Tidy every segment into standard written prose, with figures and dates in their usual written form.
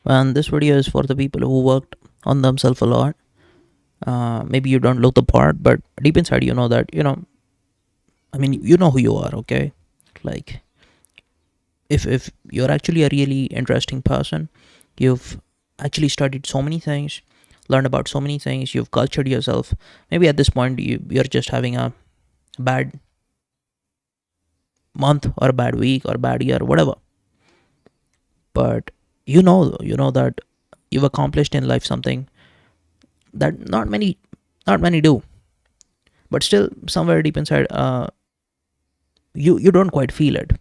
And this video is for the people who worked on themselves a lot. Maybe you don't look the part, but deep inside, you know that, you know who you are, okay? Like, if you're actually a really interesting person, you've actually studied so many things, learned about so many things, you've cultured yourself. Maybe at this point, you're just having a bad month or a bad week or a bad year, whatever. But you know that you've accomplished in life something that not many do. But still, somewhere deep inside, you don't quite feel it.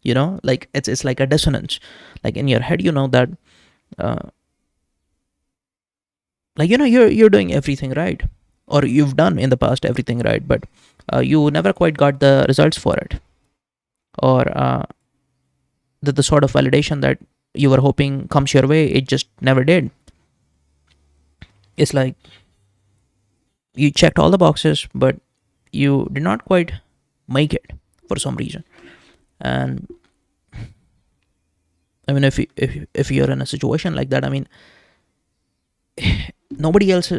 Like it's like a dissonance. Like in your head, you know that, uh, you're doing everything right, or you've done in the past everything right, but you never quite got the results for it, or the sort of validation that you were hoping comes your way, it just never did. It's like you checked all the boxes, but you did not quite make it for some reason. And I mean, if you're in a situation like that, I mean, nobody else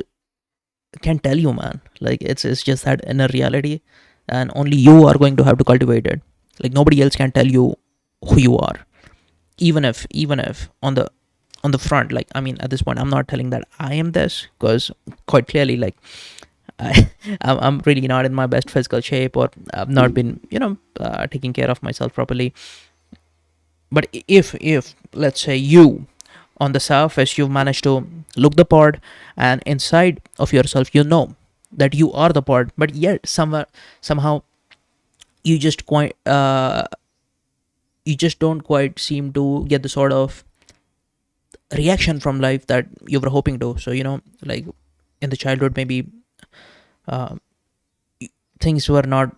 can tell you, man. Like it's just that inner reality, and only you are going to have to cultivate it. Like nobody else can tell you who you are, even if on the front. Like, I mean, at this point, I'm not telling that I am this, because quite clearly, like, I'm really not in my best physical shape, or I've not been taking care of myself properly. But if let's say you, on the surface, you've managed to look the part, and inside of yourself, you know that you are the part, but yet somehow you just quite you just don't quite seem to get the sort of reaction from life that you were hoping to. So like in the childhood, maybe uh, things were not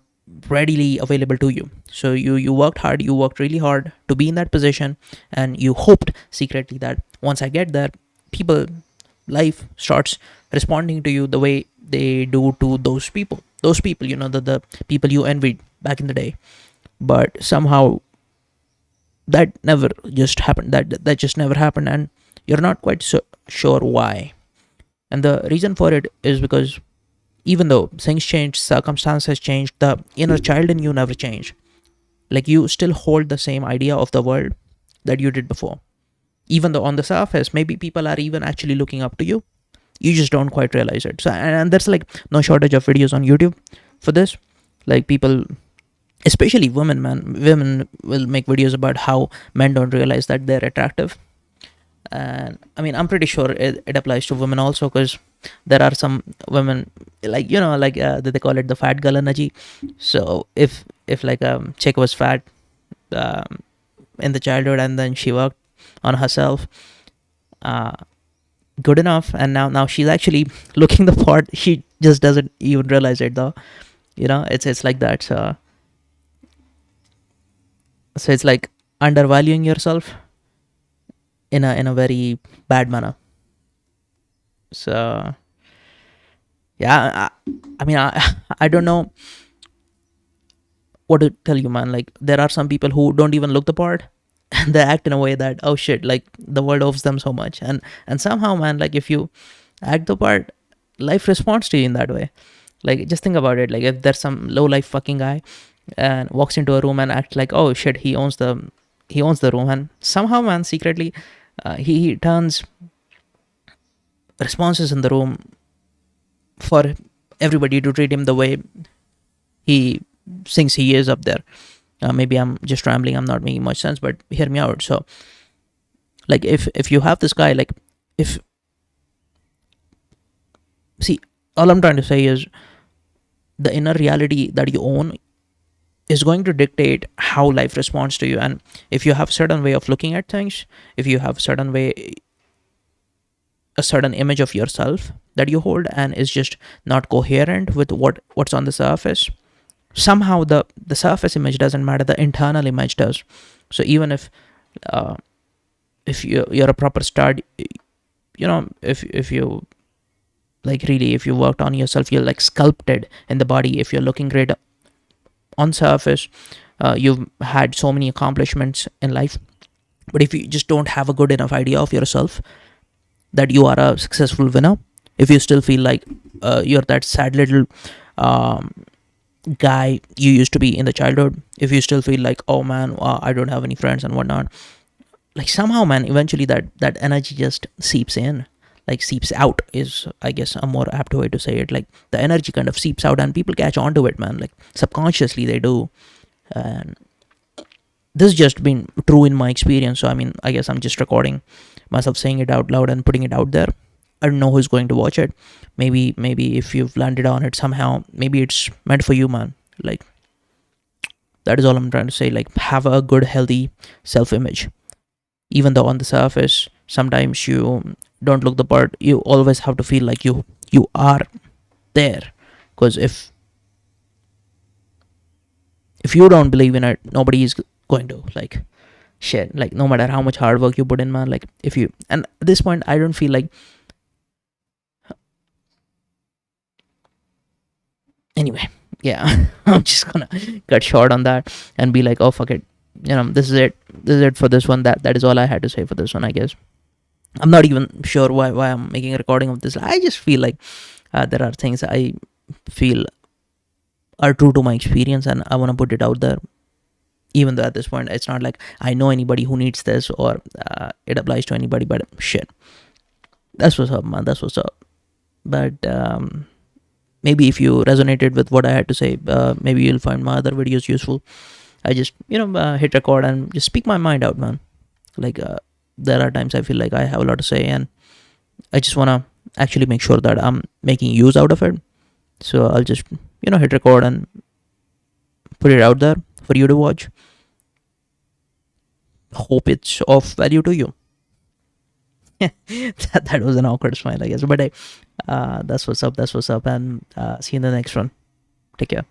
readily available to you, so you worked hard, you worked really hard to be in that position, and you hoped secretly that once I get there, people, life starts responding to you the way they do to those people, the people you envied back in the day. But somehow that never just happened, that just never happened, and you're not quite sure why. And the reason for it is because even though things changed, circumstances changed, the inner child in you never changed. Like you still hold the same idea of the world that you did before. Even though on the surface, maybe people are even actually looking up to you, you just don't quite realize it. So, and there's like no shortage of videos on YouTube for this. Like people, especially women, man, women will make videos about how men don't realize that they're attractive. And I mean, I'm pretty sure it applies to women also, because there are some women, like like they call it the fat girl energy. So if like a chick was fat um, in the childhood, and then she worked on herself uh, good enough, and now she's actually looking the part, she just doesn't even realize it, though. It's like that. So it's like undervaluing yourself in a very bad manner. So yeah, I mean, I don't know what to tell you, man. Like there are some people who don't even look the part, and they act in a way that, oh shit, like the world owes them so much. And somehow, man, like if you act the part, life responds to you in that way. Like just think about it. Like if there's some low life fucking guy and walks into a room and acts like, oh shit, he owns the room, and somehow, man, secretly he turns responses in the room for everybody to treat him the way he thinks he is up there. Maybe I'm just rambling, I'm not making much sense, but hear me out. So like if you have this guy, like, if see, all I'm trying to say is the inner reality that you own is going to dictate how life responds to you. And if you have a certain way of looking at things, if you have a certain image of yourself that you hold, and is just not coherent with what's on the surface, somehow the surface image doesn't matter, the internal image does. So even uh, if you're a proper stud, if you, like, really, if you worked on yourself, you're like sculpted in the body, if you're looking great on surface, you've had so many accomplishments in life, But if you just don't have a good enough idea of yourself that you are a successful winner, if you still feel like you're that sad little um, guy you used to be in the childhood, if you still feel like, oh man, I don't have any friends and whatnot, like somehow, man, eventually that energy just seeps in, like seeps out is, I guess, a more apt way to say it. Like the energy kind of seeps out and people catch on to it, man, like subconsciously they do. And this just been true in my experience. So I mean, I guess I'm just recording myself saying it out loud and putting it out there. I don't know who's going to watch it. Maybe if you've landed on it somehow, maybe it's meant for you, man. Like that is all I'm trying to say. Like have a good, healthy self-image. Even though on the surface sometimes you don't look the part, you always have to feel like you are there. Because if you don't believe in it, nobody is going to. Like shit, like no matter how much hard work you put in, man, like if you, and at this point I don't feel like, anyway, yeah. I'm just gonna cut short on that and be like, oh fuck it, this is it for this one. That is all I had to say for this one, I guess. I'm not even sure why I'm making a recording of this. I just feel like there are things I feel are true to my experience and I want to put it out there. Even though at this point it's not like I know anybody who needs this or it applies to anybody, but shit, that's what's up, man. That's what's up. But maybe if you resonated with what I had to say, maybe you'll find my other videos useful. I just hit record and just speak my mind out, man. Like there are times I feel like I have a lot to say and I just want to actually make sure that I'm making use out of it. So I'll just hit record and put it out there for you to watch. Hope it's of value to you. that was an awkward smile, I guess, but that's what's up. And see you in the next one. Take care.